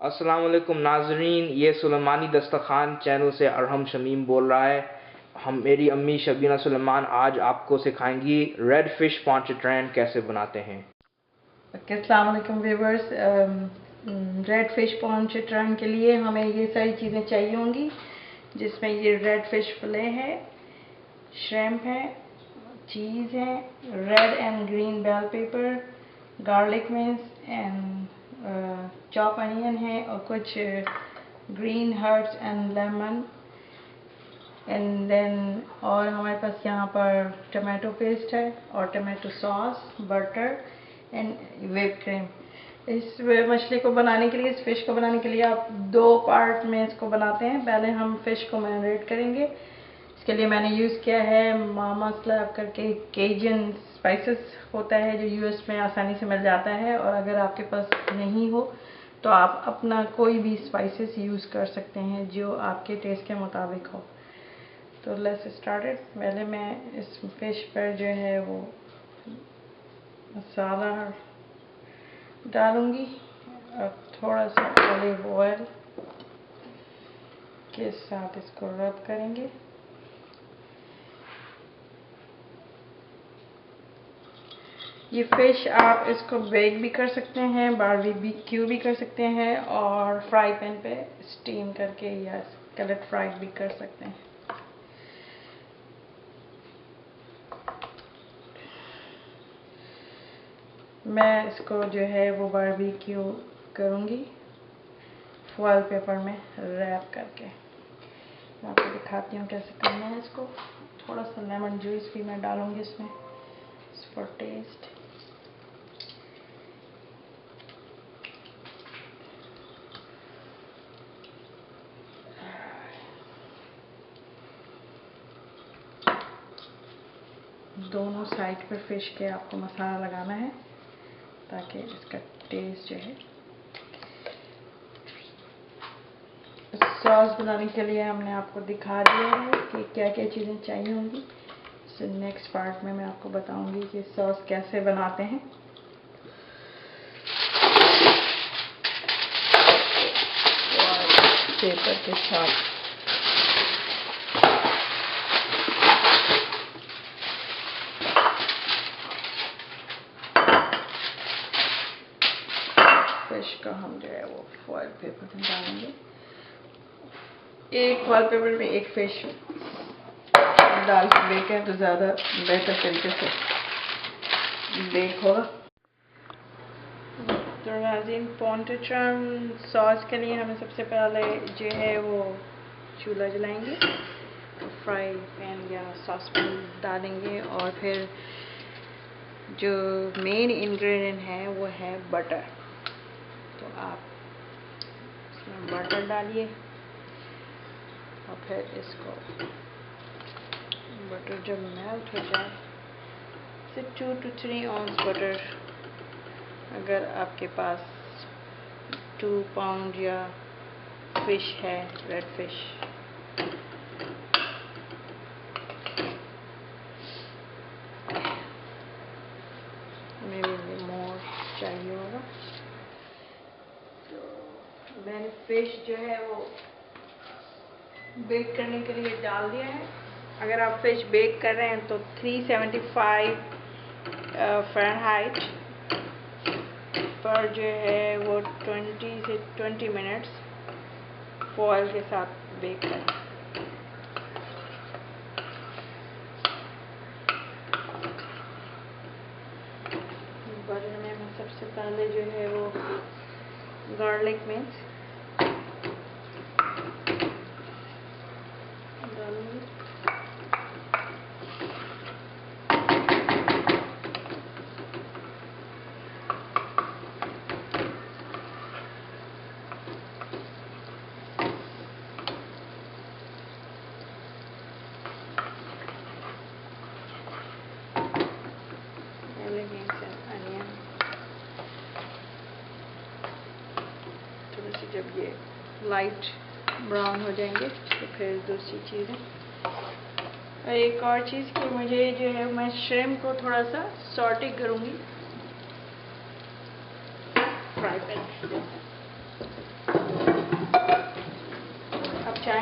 अस्सलाम वालेकुम नाजरीन, ये सुलेमानी दस्तरखान चैनल से अरहम शमीम बोल रहा है। मेरी अम्मी शबीना सुलेमान आज आपको सिखाएंगी रेड फिश पॉन्चाट्रेन कैसे बनाते हैं। अस्सलाम वालेकुम व्यूअर्स। रेड फिश पॉन्चाट्रेन के लिए हमें ये सारी चीज़ें चाहिए होंगी, जिसमें ये रेड फिश फिले है, श्रिम्प है, चीज़ है, red and green bell pepper, garlic mince and chop onion है, और कुछ green herbs and lemon and then, और हमारे पास यहाँ पर टमाटो पेस्ट है और tomato sauce, butter and whip cream. इस मछली को बनाने के लिए, इस फिश को बनाने के लिए आप दो पार्ट में इसको बनाते हैं। पहले हम फिश को मैरिनेट करेंगे। इसके लिए मैंने यूज़ किया है मामा स्लैब करके केजन स्पाइसेस होता है, जो यूएस में आसानी से मिल जाता है, और अगर आपके पास नहीं हो तो आप अपना कोई भी स्पाइसेस यूज़ कर सकते हैं जो आपके टेस्ट के मुताबिक हो। तो लेट्स स्टार्ट इट। पहले मैं इस फिश पर जो है वो मसाला डालूंगी और थोड़ा सा ऑलिव ऑयल के साथ इसको रब करेंगे। ये फिश आप इसको बेक भी कर सकते हैं, बारबेक्यू भी कर सकते हैं, और फ्राई पैन पे स्टीम करके या स्कैलेट फ्राइड भी कर सकते हैं। मैं इसको जो है वो बारबेक्यू करूँगी फॉयल पेपर में रैप करके। मैं आपको दिखाती हूँ कैसे करना है इसको। थोड़ा सा लेमन जूस भी मैं डालूँगी इसमें फॉर टेस्ट। दोनों साइड पर फिश के आपको मसाला लगाना है ताकि इसका टेस्ट जो है। सॉस बनाने के लिए हमने आपको दिखा दिया है कि क्या क्या चीज़ें चाहिए होंगी। सो नेक्स्ट पार्ट में मैं आपको बताऊंगी कि सॉस कैसे बनाते हैं। पेपर के साथ फिश का हम जो है वो फॉयल पेपर में डालेंगे। एक फॉयल पेपर में एक फिश डाल के बेक है तो ज़्यादा बेहतर तरीके से बेक होगा। तो नाज़रीन, पोंटाट्रेन सॉस के लिए हमें सबसे पहले जो है वो चूल्हा जलाएंगे, तो फ्राई पैन या सॉस पैन डालेंगे, और फिर जो मेन इंग्रेडिएंट है वो है बटर। तो आप इसमें बटर डालिए और फिर इसको बटर जब मेल्ट हो जाए, से 2 to 3 ounce बटर, अगर आपके पास 2 pound या फिश है, red fish, may be more चाहिए होगा। तो मैंने फिश जो है वो बेक करने के लिए डाल दिया है। अगर आप फिश बेक कर रहे हैं तो 375 फ़ारेनहाइट पर जो है वो 20 से 20 मिनट्स फॉयल के साथ बेक करें। बटर में मैं सबसे पहले जो है वो गार्लिक मिंस डालूंगी। थोड़ी सी जब ये लाइट ब्राउन हो जाएंगे तो फिर दूसरी चीज़ें। एक और चीज़ कि मुझे जो है मैं श्रिम्प को थोड़ा सा सॉटे करूँगी फ्राई पैन।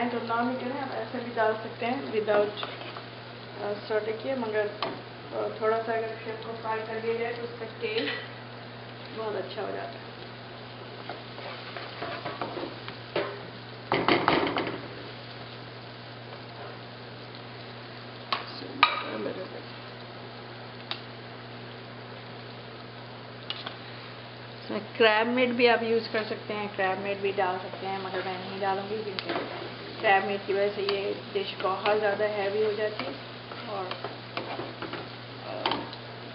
चाहें तो ना भी करें, आप ऐसे भी डाल सकते हैं विदाउट सॉटे किए, मगर थोड़ा सा अगर श्रिम्प को फ्राई कर दिया जाए तो उसका टेस्ट बहुत अच्छा हो जाता है। क्रैब मीट भी आप यूज़ कर सकते हैं, क्रैब मीट भी डाल सकते हैं, मगर मैं नहीं डालूँगी क्योंकि क्रैब मीट की वजह से ये डिश बहुत ज़्यादा हैवी हो जाती है और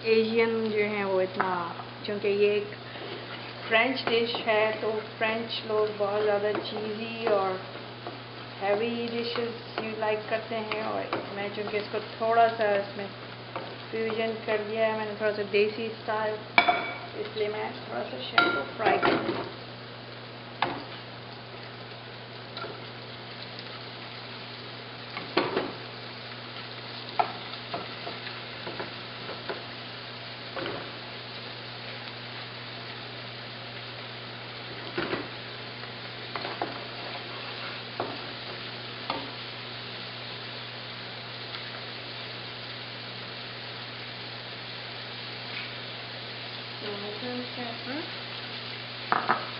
एशियन जो हैं वो इतना, क्योंकि ये एक फ्रेंच डिश है तो फ्रेंच लोग बहुत ज़्यादा चीज़ी और हैवी डिशेस लाइक करते हैं, और मैं चूँकि इसको थोड़ा सा इसमें फ्यूजन कर दिया है, मैंने थोड़ा सा देसी स्टाइल, इसलिए मैं थोड़ा सा श्रिम्प को फ्राई करूँगी।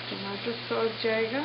टमाटो सॉस जाएगा,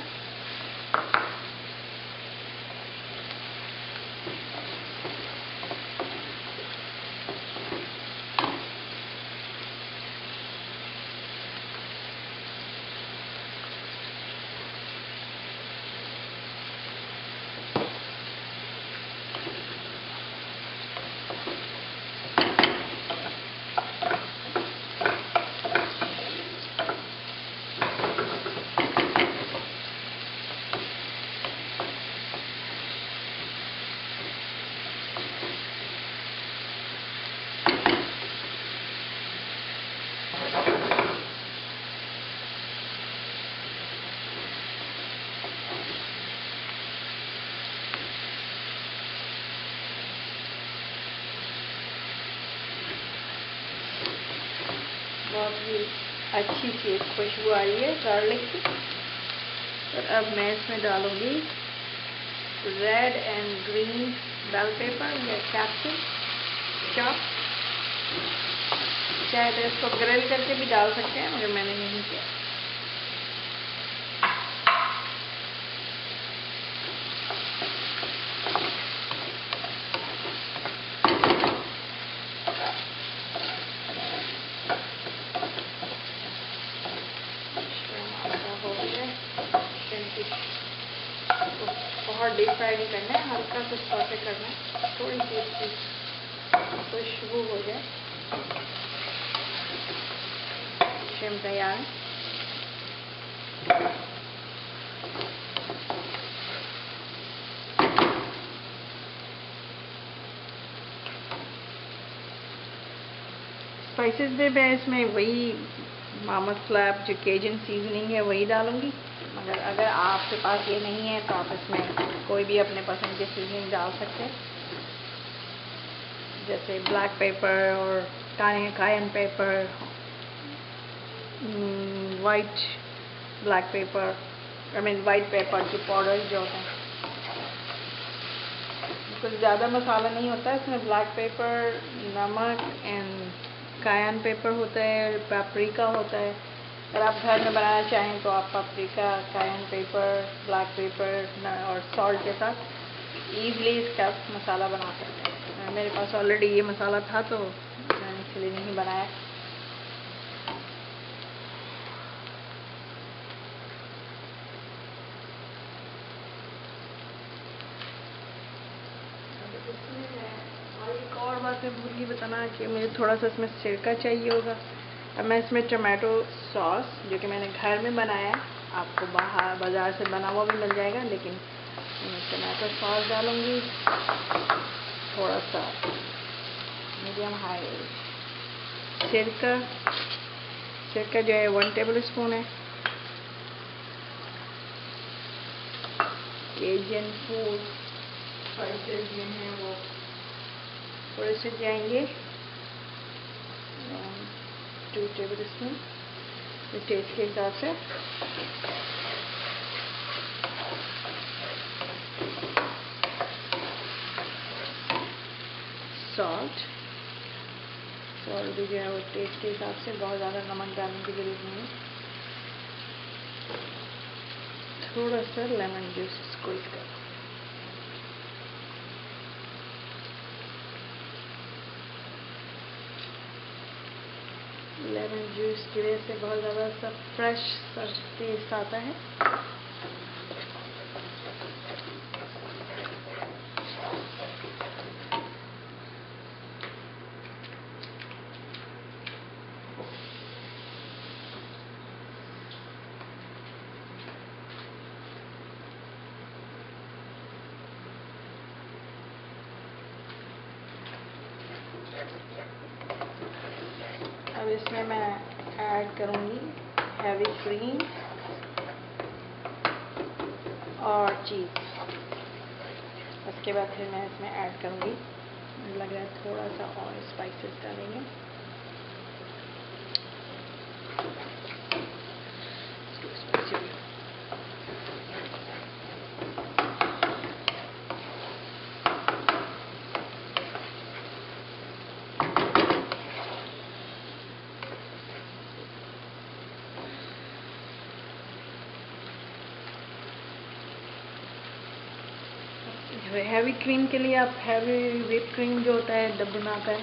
बहुत ही अच्छी सी खुशबू आ रही है गार्लिक की। और अब मैं इसमें डालूँगी red and green bell pepper या कैप्सिकम चॉप। चाहे तो इसको ग्रिल करके भी डाल सकते हैं, मगर मैंने नहीं किया। बहुत डीप फ्राई नहीं करना है, हल्का सा सॉटे करना है, थोड़ी सी इसकी खुशबू हो जाए। श्रिम्प तैयार है। स्पाइसेस में मैं इसमें वही मामा स्लैब जो केजन सीजनिंग है वही डालूँगी, मगर अगर आपके पास ये नहीं है तो आप इसमें कोई भी अपने पसंद की सीजनिंग डाल सकते हैं, जैसे ब्लैक पेपर और कायन paper, white black pepper, white paper की पाउडर जो होते हैं। कुछ ज़्यादा मसाला नहीं होता है इसमें, ब्लैक पेपर, नमक एंड कायन पेपर होता है, पेपरिका होता है। अगर आप घर में बनाना चाहें तो आप पेपरिका, कायन पेपर, ब्लैक पेपर और सॉल्ट के साथ ईज़िली इसका मसाला बना सकते हैं। मेरे पास ऑलरेडी ये मसाला था तो मैंने इसलिए नहीं बनाया। और एक और बात मैं भूल गई बताना कि मुझे थोड़ा सा इसमें सिरका चाहिए होगा। अब मैं इसमें टमाटो सॉस जो कि मैंने घर में बनाया है, आपको बाज़ार से बना हुआ भी मिल जाएगा, लेकिन मैं टमाटो सॉस डालूँगी थोड़ा सा मीडियम हाई। सिरका जो है 1 टेबल स्पून है। केजन फूड स्पाइसेस जो हैं वो थोड़े से जाएंगे, 2 टेबल स्पून टेस्ट के हिसाब से। सॉल्ट भी जो है वो टेस्ट के हिसाब से, बहुत ज़्यादा नमक डालने की जरूरत नहीं है। थोड़ा सा लेमन जूस स्क्वीज कर, लेमन जूस की वजह से बहुत ज़्यादा सा फ्रेश सा टेस्ट आता है। अब इसमें मैं ऐड करूँगी हैवी क्रीम और चीज़। उसके बाद फिर मैं इसमें ऐड करूँगी, मुझे लग रहा है थोड़ा सा और स्पाइसेस डालेंगे। हैवी क्रीम के लिए आप हैवी व्हिप क्रीम जो होता है डब्बे में आता है,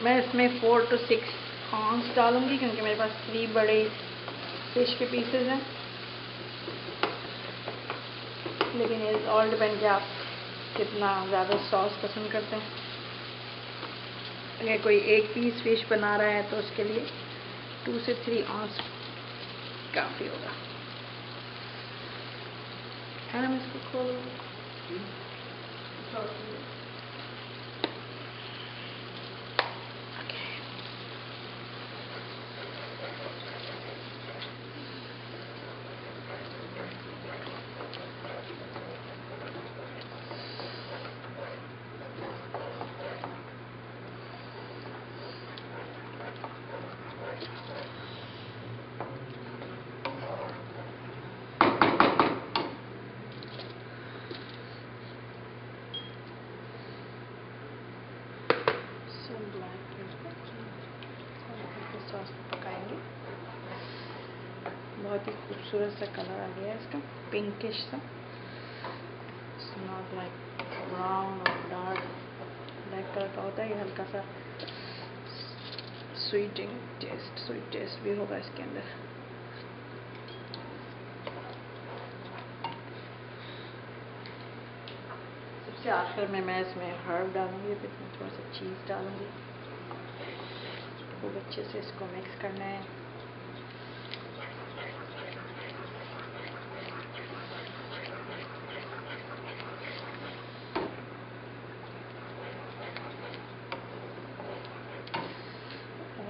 मैं इसमें 4 to 6 आउंस डालूंगी, क्योंकि मेरे पास 3 बड़े फिश के पीसेस हैं। लेकिन इट ऑल डिपेंड कि आप कितना ज़्यादा सॉस पसंद करते हैं। अगर कोई 1 पीस फिश बना रहा है तो उसके लिए 2 से 3 आउंस काफ़ी होगा। है ना, इसको खोलो। सॉस में पकाएंगे। बहुत ही खूबसूरत सा कलर आ गया है इसका, पिंकिश सा, नॉट लाइक ब्राउन और डार्क ब्लैक कलर का होता है। ये हल्का सा स्वीट टेस्ट भी होगा इसके अंदर। सबसे आखिर में मैं इसमें हर्ब डालूंगी, फिर थोड़ा सा चीज़ डालूंगी। खूब अच्छे से इसको मिक्स करना है।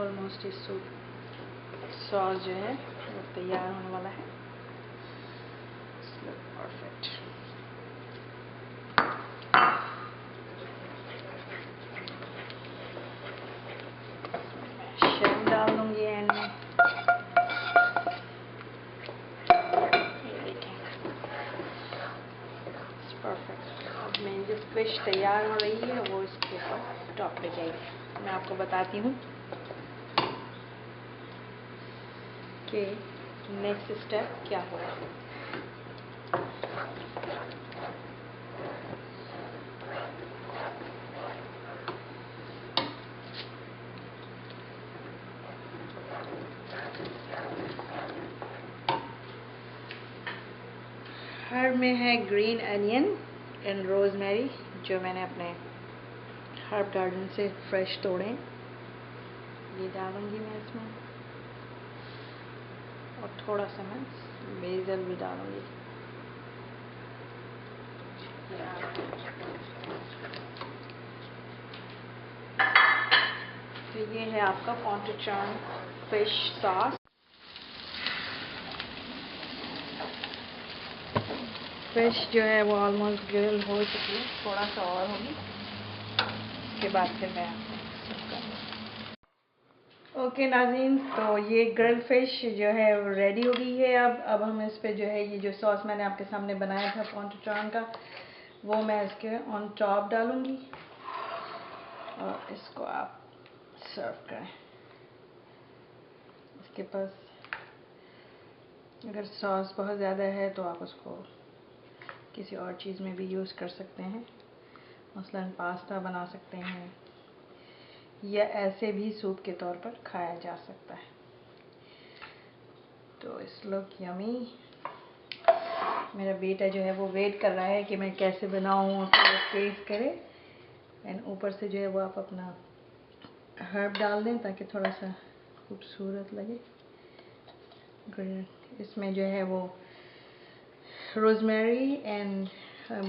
ऑलमोस्ट ये सॉस जो है वो तैयार होने वाला है। परफेक्ट। शैम डाल दूंगी एंड में। ये देखें, परफेक्ट। अब मेरी जो फिश तैयार हो रही है वो इसके ऊपर टॉप पे जाएगी। मैं आपको बताती हूँ कि नेक्स्ट स्टेप क्या होगा। हर्ब में है ग्रीन अनियन एंड रोजमेरी, जो मैंने अपने हर्ब गार्डन से फ्रेश तोड़े। ये डालूंगी मैं इसमें, और थोड़ा सा मैं बेसल भी डालूंगी। तो ये है आपका पोंटचाट्रेन फिश सॉस। फिश जो है वो ऑलमोस्ट ग्रिल हो चुकी है, थोड़ा सा और होगी, उसके बाद फिर मैं ओके नाज़रीन, तो ये ग्रिल फिश जो है वो रेडी हो गई है। अब हम इस पे जो है ये जो सॉस मैंने आपके सामने बनाया था पोंटचाट्रेन का, वो मैं इसके ऑन टॉप डालूंगी। और इसको आप सर्व करें। इसके पास अगर सॉस बहुत ज़्यादा है तो आप उसको किसी और चीज़ में भी यूज़ कर सकते हैं, मसलन पास्ता बना सकते हैं या ऐसे भी सूप के तौर पर खाया जा सकता है। तो इस लुक यमी। मेरा बेटा जो है वो वेट कर रहा है कि मैं कैसे बनाऊँ और फिर टेस्ट करे। एंड ऊपर से जो है वो आप अपना हर्ब डाल दें ताकि थोड़ा सा खूबसूरत लगे। इसमें जो है वो रोज़मेरी एंड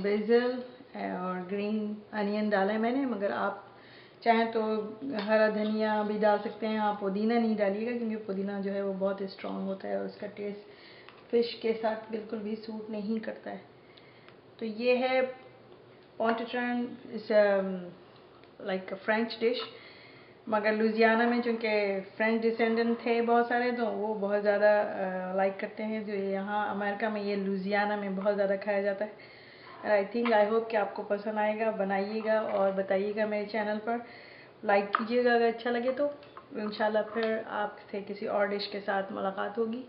बेसिल और ग्रीन अनियन डाला है मैंने, मगर आप चाहें तो हरा धनिया भी डाल सकते हैं। आप पुदीना नहीं डालिएगा क्योंकि पुदीना जो है वो बहुत स्ट्रॉन्ग होता है और उसका टेस्ट फ़िश के साथ बिल्कुल भी सूट नहीं करता है। तो ये है पोंटैट्रैन, इस लाइक फ्रेंच डिश, मगर लुजियाना में चूँकि फ्रेंच डिसेंडेंट थे बहुत सारे तो वो बहुत ज़्यादा लाइक करते हैं। जो यहाँ अमेरिका में ये लुजियाना में बहुत ज़्यादा खाया जाता है। आई होप कि आपको पसंद आएगा। बनाइएगा और बताइएगा मेरे चैनल पर, लाइक कीजिएगा अगर अच्छा लगे तो। इंशाल्लाह फिर आपसे किसी और डिश के साथ मुलाकात होगी।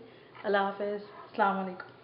अल्लाह हाफ़िज़, अस्सलाम वालेकुम।